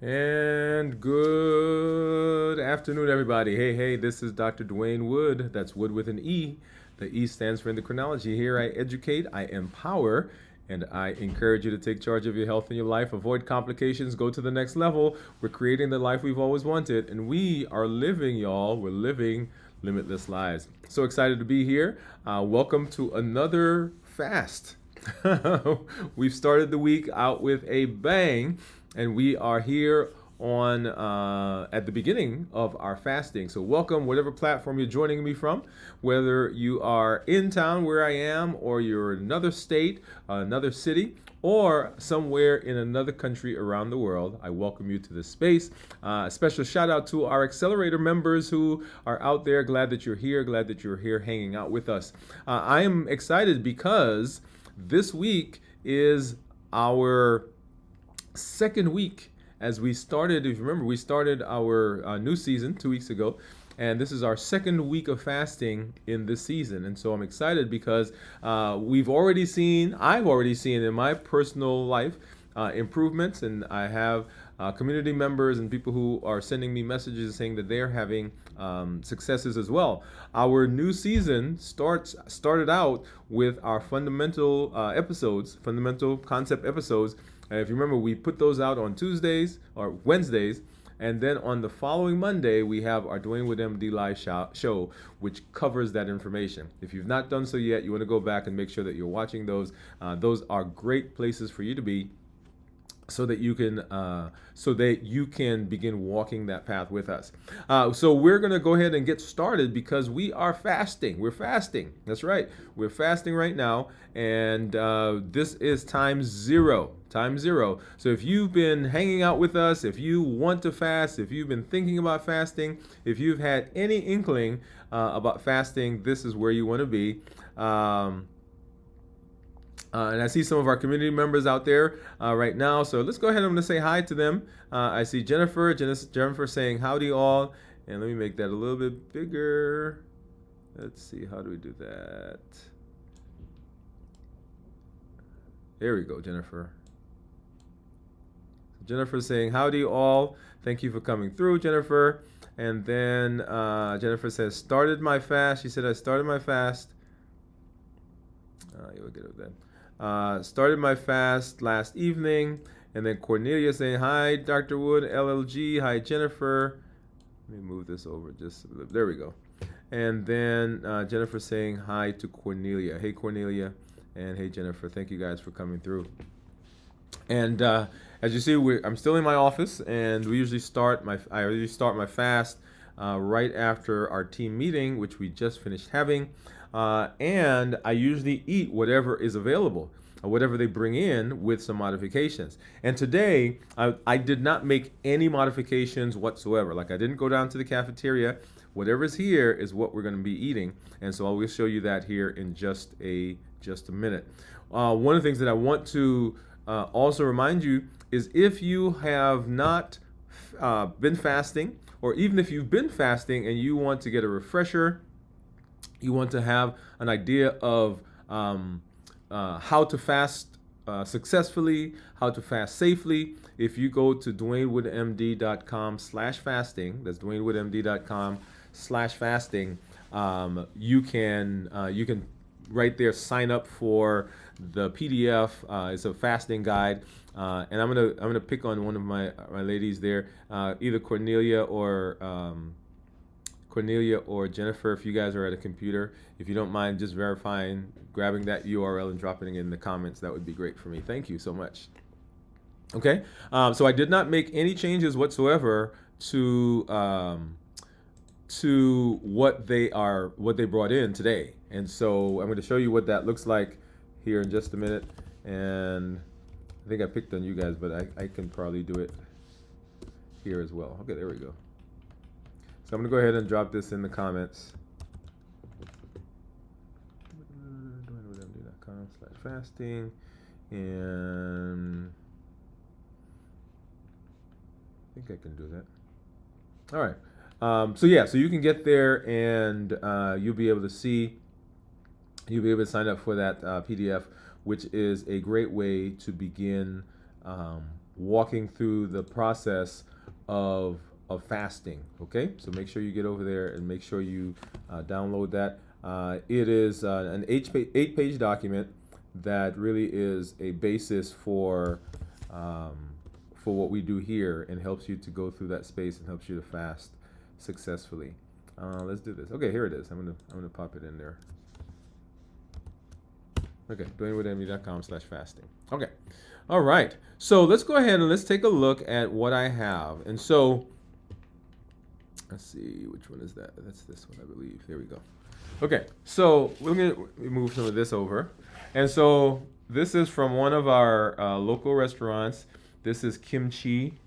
And good afternoon, everybody. Hey, this is Dr. Dwain Woode. That's Wood with an E. The E stands for endocrinology. Here I educate, I empower, and I encourage you to take charge of your health and your life, avoid complications, go to the next level. We're creating the life we've always wanted, and we are living, y'all. We're living limitless lives. So excited to be here. Welcome to another fast. We've started the week out with a bang, and we are here on at the beginning of our fasting. So welcome, whatever platform you're joining me from, whether you are in town where I am, or you're in another state, another city, or somewhere in another country around the world. I welcome you to this space. A special shout out to our accelerator members who are out there. Glad that you're here. Glad that you're here hanging out with us. I am excited because this week is our second week as we started. If you remember, we started our new season 2 weeks ago, and this is our second week of fasting in this season. And so I'm excited because I've already seen in my personal life improvements, and I have community members and people who are sending me messages saying that they're having successes as well. Our new season started out with our fundamental concept episodes. If you remember, we put those out on Tuesdays or Wednesdays, and then on the following Monday, we have our Dwain Woode MD live show, which covers that information. If you've not done so yet, you want to go back and make sure that you're watching those. Those are great places for you to be, so that you can begin walking that path with us. So we're going to go ahead and get started because we are fasting. We're fasting. That's right. We're fasting right now, and this is time zero. Time zero. So if you've been hanging out with us, if you want to fast, if you've been thinking about fasting, if you've had any inkling about fasting, this is where you want to be. And I see some of our community members out there right now. So let's go ahead. I'm going to say hi to them. I see Jennifer saying howdy all. And let me make that a little bit bigger. Let's see. How do we do that? There we go, Jennifer. Jennifer saying howdy all. Thank you for coming through, Jennifer. And then Jennifer says, started my fast. She said, I started my fast. You'll get it then. Started my fast last evening. And then Cornelia saying, hi, Dr. Woode, LLG. Hi, Jennifer. Let me move this over just a little. There we go. And then Jennifer saying hi to Cornelia. Hey, Cornelia. And hey, Jennifer. Thank you guys for coming through. And as you see, I'm still in my office, and I usually start my fast right after our team meeting, which we just finished having. And I usually eat whatever is available, whatever they bring in, with some modifications. And today, I did not make any modifications whatsoever. Like, I didn't go down to the cafeteria. Whatever's here is what we're going to be eating. And so I will show you that here in just a minute. One of the things that I want to also remind you is, if you have not been fasting, or even if you've been fasting and you want to get a refresher, you want to have an idea of how to fast successfully, how to fast safely. If you go to dwainwoodemd.com/fasting, that's dwainwoodemd.com/fasting, you can right there sign up for the PDF. It's a fasting guide, and I'm gonna pick on one of my ladies there, either Cornelia or Jennifer. If you guys are at a computer, if you don't mind just grabbing that URL and dropping it in the comments, that would be great for me. Thank you so much. Okay, so I did not make any changes whatsoever to what they brought in today, and so I'm going to show you what that looks like here in just a minute. And I think I picked on you guys, but I can probably do it here as well. Okay, there we go. So I'm going to go ahead and drop this in the comments. dwainwoodemd.com/fasting, and I think I can do that. All right. So you can get there, and you'll be able to sign up for that PDF, which is a great way to begin walking through the process of fasting. Okay, so make sure you get over there and make sure you download that. It is an eight-page document that really is a basis for what we do here, and helps you to go through that space and helps you to fast successfully. Let's do this. Okay, here it is. I'm gonna pop it in there. Okay, DwainWoodeMD.com/fasting. Okay, all right. So let's go ahead and let's take a look at what I have. And so let's see, which one is that? That's this one, I believe. Here we go. Okay, so we're gonna move some of this over. And so this is from one of our local restaurants. This is kimchi.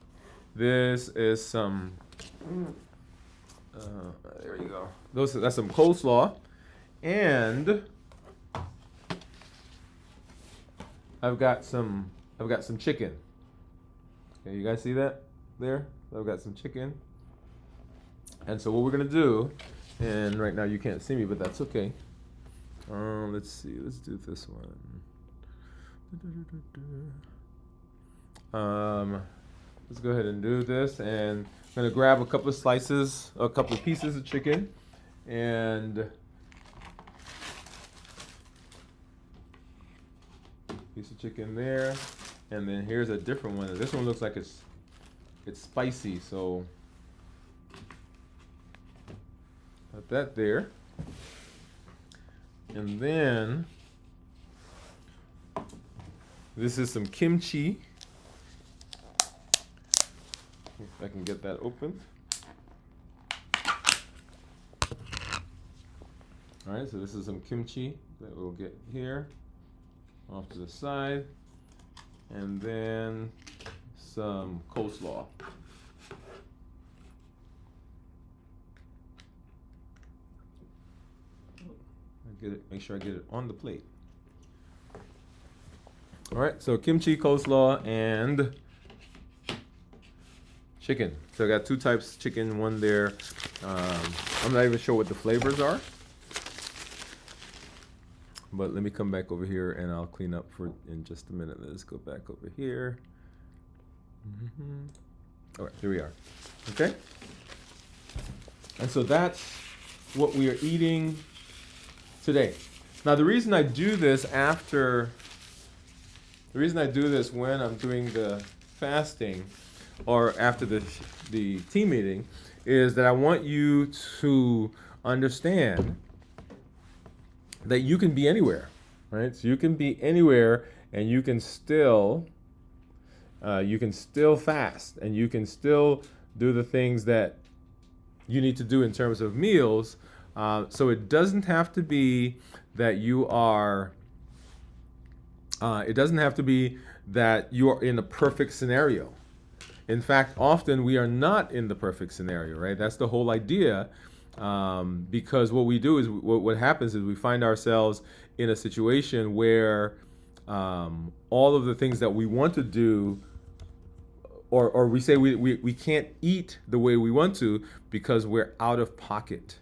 This is some, there you go. That's some coleslaw. And I've got some chicken. Okay, you guys see that there? I've got some chicken. And so what we're gonna do, and right now you can't see me, but that's okay. Let's see, let's do this one. Let's go ahead and do this, and I'm gonna grab a couple of pieces of chicken, and piece of chicken there, and then here's a different one. This one looks like it's spicy, so put that there. And then this is some kimchi. If I can get that open. All right, so this is some kimchi that we'll get here off to the side, and then some coleslaw. Make sure I get it on the plate. All right, so kimchi, coleslaw, and chicken. So I got two types of chicken, one there. I'm not even sure what the flavors are, but let me come back over here and I'll clean up in just a minute. Let's go back over here. All right, here we are. Okay. And so that's what we are eating today. Now the reason I do this when I'm doing the fasting or after the team meeting is that I want you to understand that you can be anywhere, right? So you can be anywhere and you can still fast, and you can still do the things that you need to do in terms of meals. So it doesn't have to be that you are in a perfect scenario. In fact, often we are not in the perfect scenario, right? That's the whole idea. Because what we do is, what happens is we find ourselves in a situation where all of the things that we want to do, or we say we can't eat the way we want to because we're out of pocket,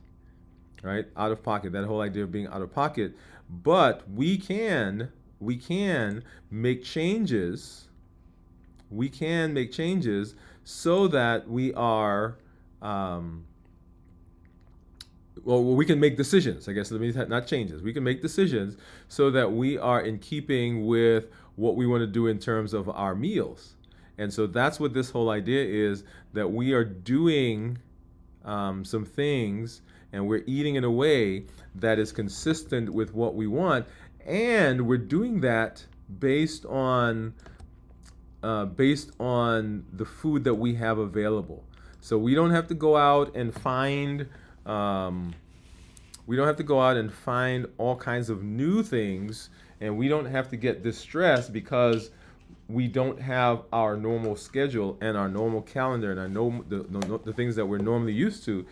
right? Out of pocket, that whole idea of being out of pocket. But we can make changes. We can make changes so that we are, we can make decisions, I guess. Not changes. We can make decisions so that we are in keeping with what we want to do in terms of our meals. And so that's what this whole idea is, that we are doing some things and we're eating in a way that is consistent with what we want. And we're doing that based on the food that we have available. So we don't have to go out and find all kinds of new things, and we don't have to get distressed because we don't have our normal schedule and our normal calendar and the things that we're normally used to.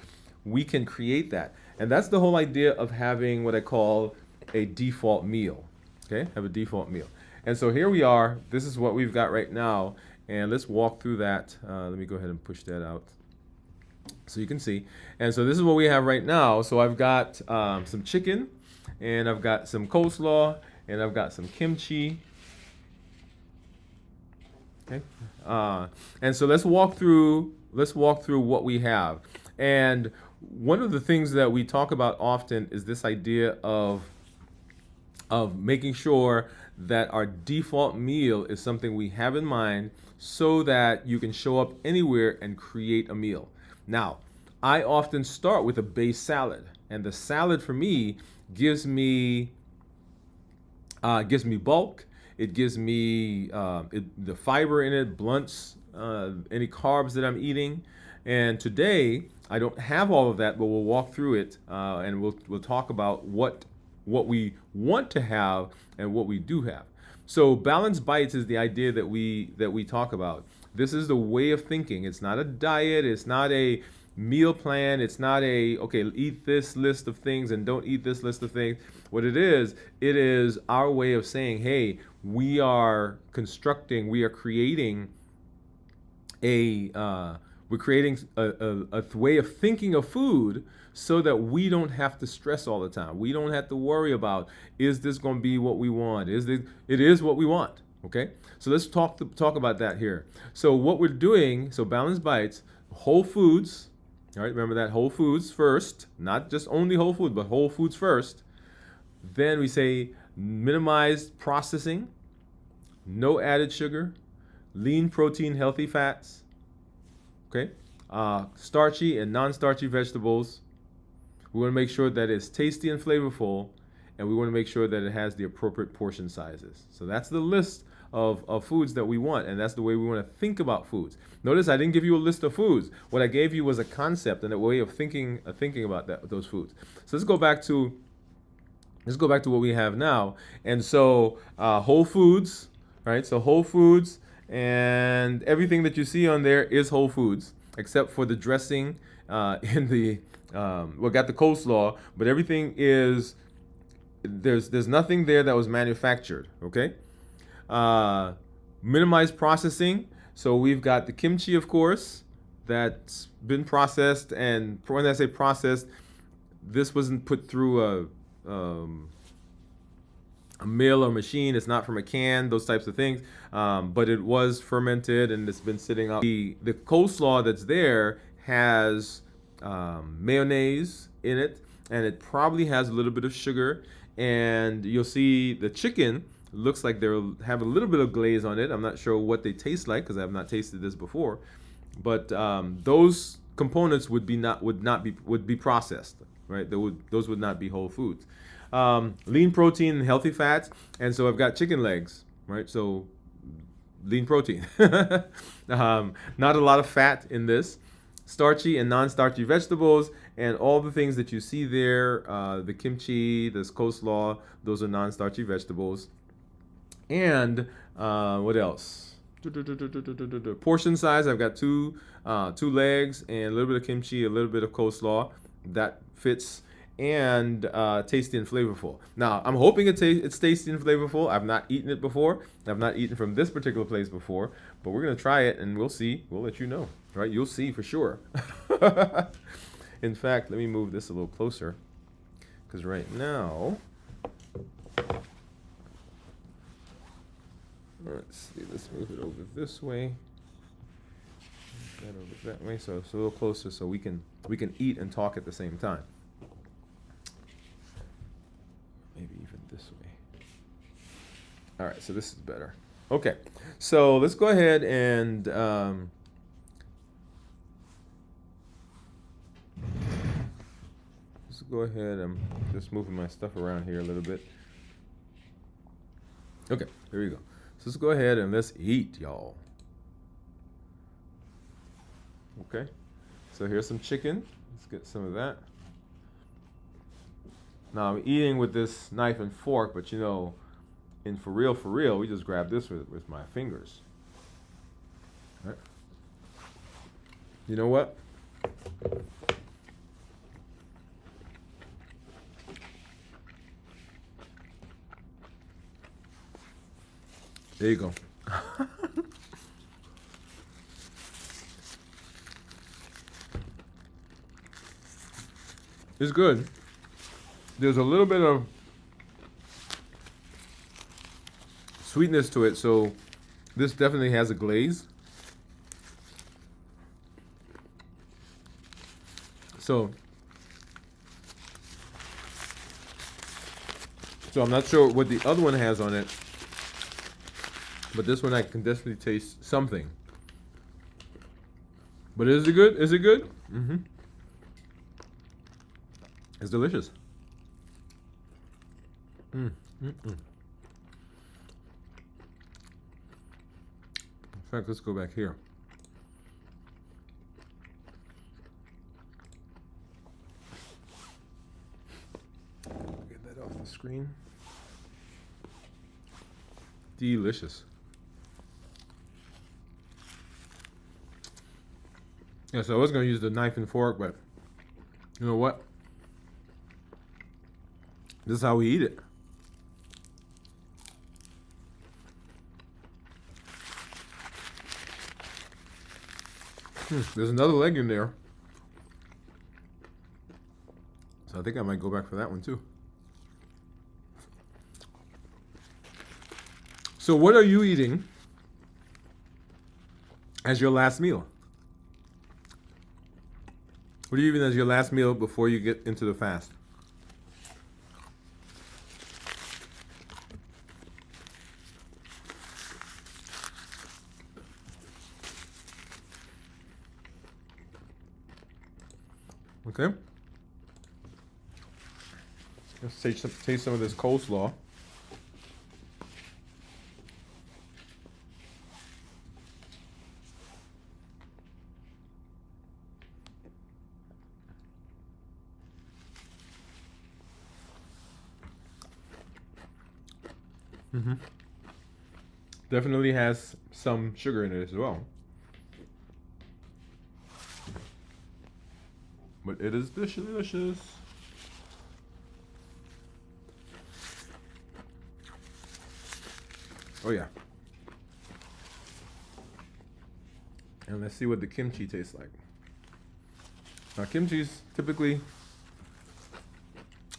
We can create that. And that's the whole idea of having what I call a default meal. Okay, have a default meal. And so here we are. This is what we've got right now. And let's walk through that. Let me go ahead and push that out so you can see. And so this is what we have right now. So I've got some chicken, and I've got some coleslaw, and I've got some kimchi. Okay. And so let's walk through what we have. And one of the things that we talk about often is this idea of making sure that our default meal is something we have in mind so that you can show up anywhere and create a meal. Now, I often start with a base salad, and the salad for me gives me bulk. It gives me the fiber in it, blunts any carbs that I'm eating. And today I don't have all of that, but we'll walk through it and we'll talk about what we want to have and what we do have. So balanced bites is the idea that we talk about. This is the way of thinking. It's not a diet. It's not a meal plan. It's not a, okay, eat this list of things and don't eat this list of things. What it is our way of saying, hey, we are creating a way of thinking of food so that we don't have to stress all the time. We don't have to worry about, is this going to be what we want? It is what we want. Okay, so let's talk about that here. So what we're doing, so balanced bites, whole foods. All right, remember that, whole foods first, not just only whole food, but whole foods first. Then we say minimized processing, no added sugar, lean protein, healthy fats. Okay, starchy and non-starchy vegetables. We want to make sure that it's tasty and flavorful, and we want to make sure that it has the appropriate portion sizes. So that's the list of foods that we want, and that's the way we want to think about foods. Notice I didn't give you a list of foods. What I gave you was a concept and a way of thinking about those foods. So let's go back to what we have now. And so whole foods, right? So whole foods, and everything that you see on there is whole foods, except for the dressing in the got the coleslaw, but everything is there's nothing there that was manufactured. Okay. Minimized processing. So we've got the kimchi, of course, that's been processed. And when I say processed, this wasn't put through a mill or machine. It's not from a can, those types of things. But it was fermented and it's been sitting out. The coleslaw that's there has mayonnaise in it, and it probably has a little bit of sugar. And you'll see the chicken looks like they'll have a little bit of glaze on it. I'm not sure what they taste like because I have not tasted this before, but those components would be processed, right? Those would not be whole foods. Lean protein and healthy fats, and so I've got chicken legs, right? So lean protein, not a lot of fat in this. Starchy and non-starchy vegetables, and all the things that you see there, the kimchi, this coleslaw, those are non-starchy vegetables. And what else? Portion size, I've got two legs and a little bit of kimchi, a little bit of coleslaw. That fits. And tasty and flavorful. Now, I'm hoping it's tasty and flavorful. I've not eaten it before. I've not eaten from this particular place before, but we're going to try it and we'll see. We'll let you know, right? You'll see for sure. In fact, let me move this a little closer because right now, let's see, let's move it over this way. That over that way, so it's a little closer so we can eat and talk at the same time. Maybe even this way. All right, so this is better. Okay, so let's go ahead and let's go ahead. I'm just moving my stuff around here a little bit. Okay, here we go. So let's go ahead and let's eat, y'all. Okay, so here's some chicken. Let's get some of that. Now I'm eating with this knife and fork, but you know, for real, we just grab this with my fingers. All right. You know what? There you go. It's good. There's a little bit of sweetness to it, so This definitely has a glaze. So I'm not sure what the other one has on it, but this one I can definitely taste something. But is it good? Is it good? Mm-hmm. It's delicious. In fact, let's go back here. Get that off the screen. Delicious. Yeah, so I was going to use the knife and fork, but you know what? This is how we eat it. There's another leg in there. So I think I might go back for that one too. So what are you eating as your last meal? What are you eating as your last meal before you get into the fast? Okay. Let's taste some of this coleslaw. Definitely has some sugar in it as well. But it is delicious. Oh yeah. And let's see what the kimchi tastes like. Now kimchi's typically,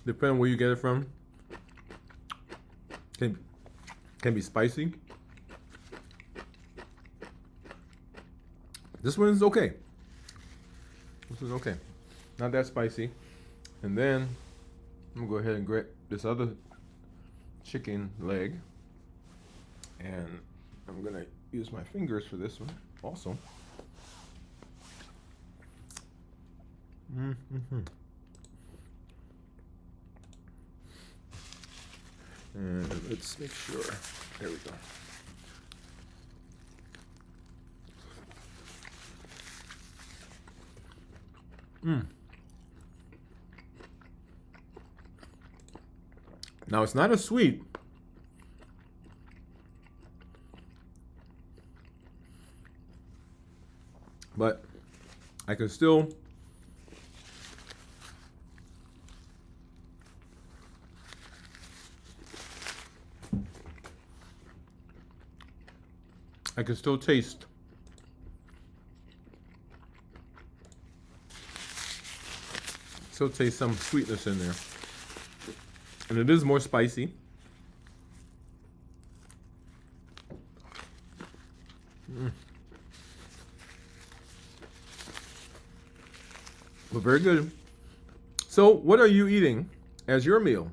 depending on where you get it from, can be spicy. This one is okay. This is okay. Not that spicy. And then I'm gonna go ahead and grab this other chicken leg. And I'm gonna use my fingers for this one also. And let's make sure. There we go. Now it's not a sweet. But I can still taste some sweetness in there. And it is more spicy. But very good. So what are you eating as your meal?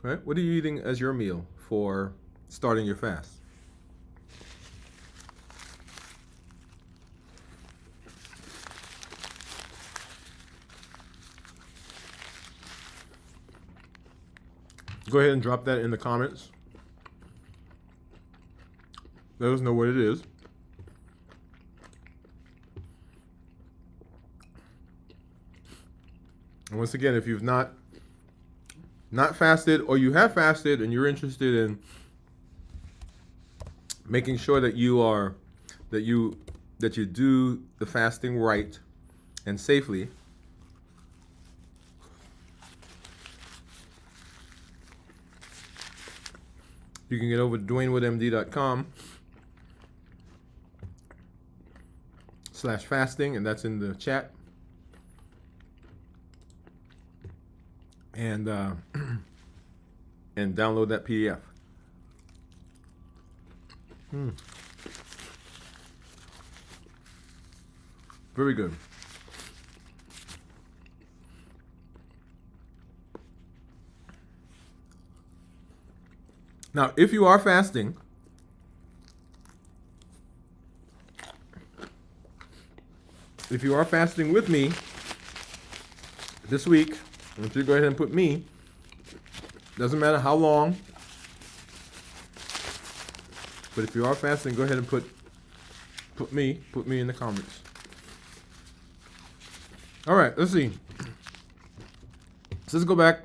Right? What are you eating as your meal for starting your fast? Go ahead and drop that in the comments. Let us know what it is. And once again, if you've not fasted, or you have fasted and you're interested in making sure that you do the fasting right and safely, you can get over to DwainWoodeMD.com/fasting, and that's in the chat. And and download that PDF. Very good. Now, if you are fasting, with me this week, I want you to go ahead and put me. Doesn't matter how long, but if you are fasting, go ahead and put me in the comments. All right, let's see. So let's go back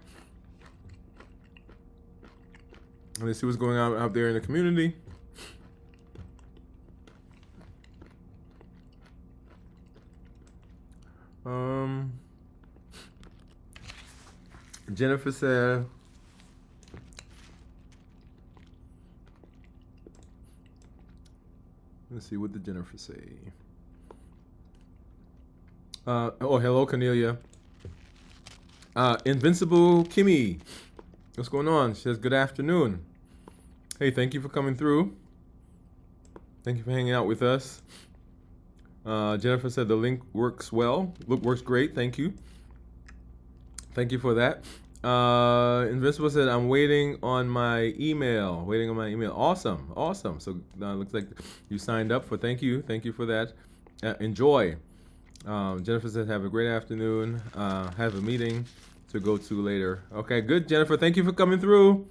and let's see what's going on out there in the community. Jennifer said, let's see, what did Jennifer say? Hello, Cornelia. Invincible Kimmy, what's going on? She says, good afternoon. Hey, thank you for coming through. Thank you for hanging out with us. Jennifer said the link works well. Works great. Thank you. Thank you for that. Invincible said, I'm waiting on my email. Awesome. So looks like you signed up for. Thank you for that. Enjoy. Jennifer said, have a great afternoon. Have a meeting to go to later. Okay, good, Jennifer. Thank you for coming through.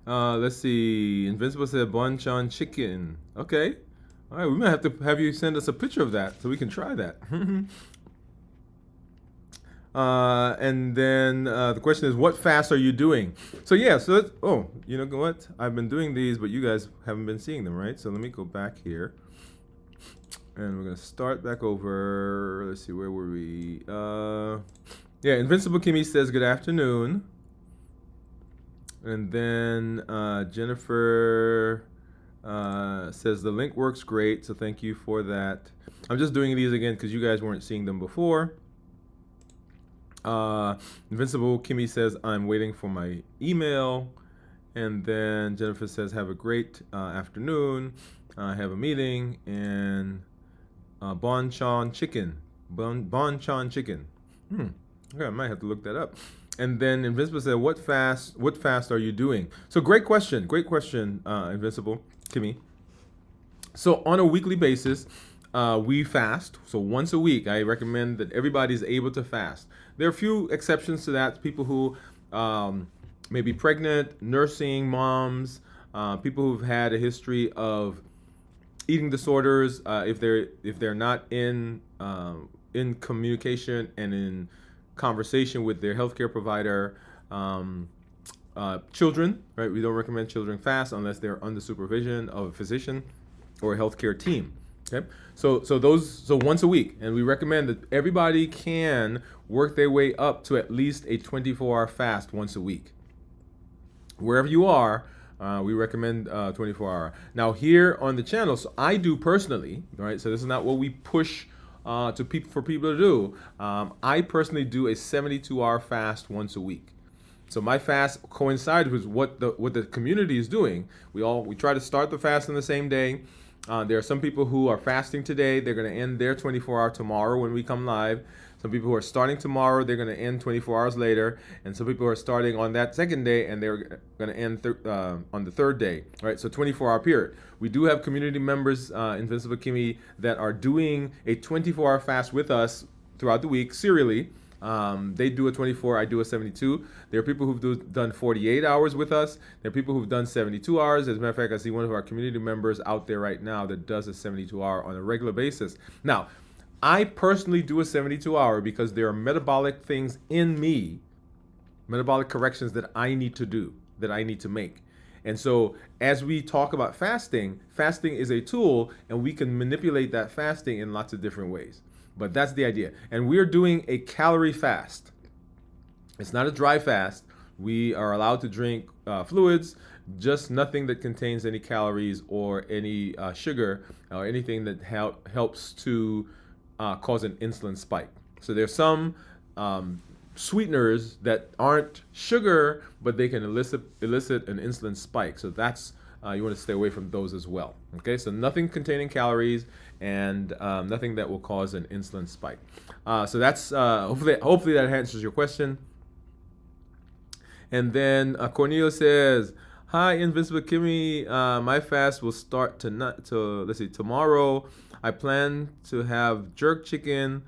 Let's see. Invincible said bonchon chicken. Okay. All right, we might have to have you send us a picture of that so we can try that. And then the question is, what fast are you doing? So yeah, you know what? I've been doing these, but you guys haven't been seeing them, right? So let me go back here. And we're going to start back over. Let's see, where were we? Yeah, Invincible Kimmy says, good afternoon. And then Jennifer says, the link works great, so thank you for that. I'm just doing these again because you guys weren't seeing them before. Invincible Kimmy says, I'm waiting for my email. And then Jennifer says, have a great afternoon. I have a meeting. And bonchon chicken. Bonchon chicken. Okay, I might have to look that up. And then Invincible said, what fast are you doing? So great question, Invincible Kimmy. So on a weekly basis, we fast. So once a week, I recommend that everybody's able to fast. There are a few exceptions to that. People who may be pregnant, nursing moms, people who've had a history of eating disorders, if they're not in communication and in conversation with their healthcare provider. Children, right? We don't recommend children fast unless they're under supervision of a physician or a healthcare team. Okay, so once a week, and we recommend that everybody can work their way up to at least a 24-hour fast once a week. Wherever you are, we recommend 24-hour. Now here on the channel, so I do personally, right? So this is not what we push for people to do. I personally do a 72-hour fast once a week. So my fast coincides with what the community is doing. We try to start the fast on the same day. There are some people who are fasting today. They're going to end their 24-hour tomorrow when we come live. Some people who are starting tomorrow, they're going to end 24 hours later. And some people are starting on that second day, and they're going to end on the third day. Right? So 24-hour period. We do have community members, Invincible Kimmy, that are doing a 24-hour fast with us throughout the week, serially. They do a 24, I do a 72. There are people who've done 48 hours with us. There are people who've done 72 hours. As a matter of fact, I see one of our community members out there right now that does a 72-hour on a regular basis. Now, I personally do a 72-hour because there are metabolic things in me, metabolic corrections that I need to do, that I need to make. And so as we talk about fasting, fasting is a tool, and we can manipulate that fasting in lots of different ways. But that's the idea. And we're doing a calorie fast. It's not a dry fast. We are allowed to drink fluids, just nothing that contains any calories or any sugar or anything that helps to cause an insulin spike. So there's some sweeteners that aren't sugar, but they can elicit an insulin spike. So that's you want to stay away from those as well. Okay, so nothing containing calories and nothing that will cause an insulin spike. So that's hopefully that answers your question. And then Cornelio says, "Hi, Invincible Kimmy. My fast will start tonight. Tomorrow. I plan to have jerk chicken,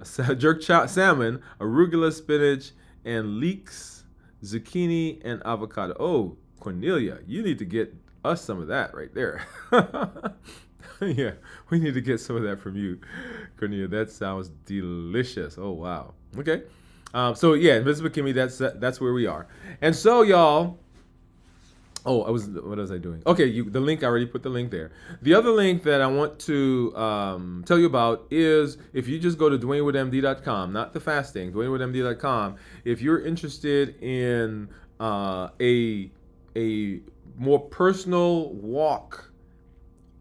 salmon, arugula, spinach, and leeks, zucchini, and avocado." Oh, Cornelia, you need to get us some of that right there. Yeah, we need to get some of that from you, Cornelia. That sounds delicious. Oh wow. Okay. So yeah, Invisible Kimmy, that's where we are. And so y'all, what was I doing? Okay, the link, I already put the link there. The other link that I want to tell you about is if you just go to DwainWoodeMD.com, not the fasting, DwainWoodeMD.com, if you're interested in a more personal walk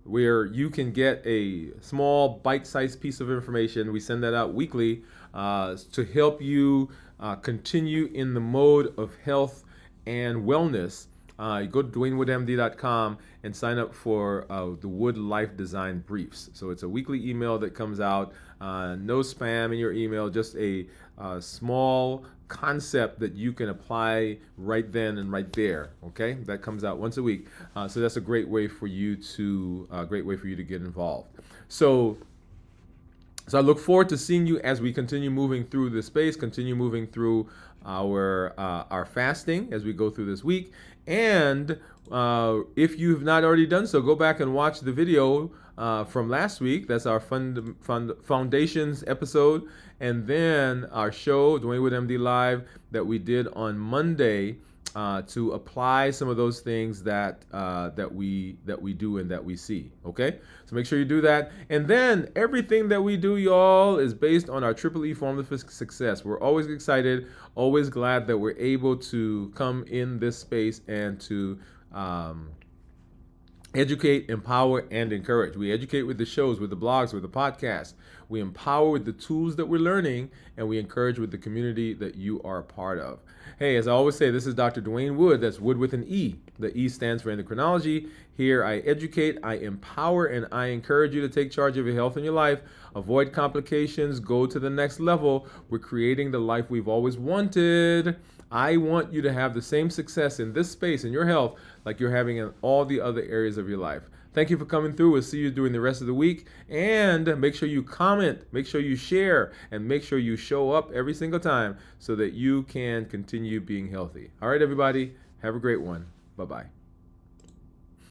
where you can get a small bite-sized piece of information, we send that out weekly to help you continue in the mode of health and wellness. You go to DwainWoodeMD.com and sign up for the Wood Life Design Briefs. So it's a weekly email that comes out, no spam in your email, just a small concept that you can apply right then and right there. Okay, that comes out once a week. So that's a great way for you to get involved. So I look forward to seeing you as we continue moving through this space, continue moving through our fasting as we go through this week. And if you've not already done so, go back and watch the video from last week. That's our Foundations episode. And then our show, Dwain Woode MD Live, that we did on Monday to apply some of those things that we do and that we see. Okay, so make sure you do that. And then everything that we do, y'all, is based on our Triple E formula for success. We're always excited, always glad that we're able to come in this space and to educate, empower, and encourage. We educate with the shows, with the blogs, with the podcasts. We empower with the tools that we're learning, and we encourage with the community that you are a part of. Hey, as I always say, this is Dr. Dwain Woode. That's Wood with an E. The E stands for endocrinology. Here I educate, I empower, and I encourage you to take charge of your health and your life. Avoid complications. Go to the next level. We're creating the life we've always wanted. I want you to have the same success in this space, in your health, like you're having in all the other areas of your life. Thank you for coming through. We'll see you during the rest of the week. And make sure you comment, make sure you share, and make sure you show up every single time so that you can continue being healthy. All right, everybody, have a great one. Bye-bye.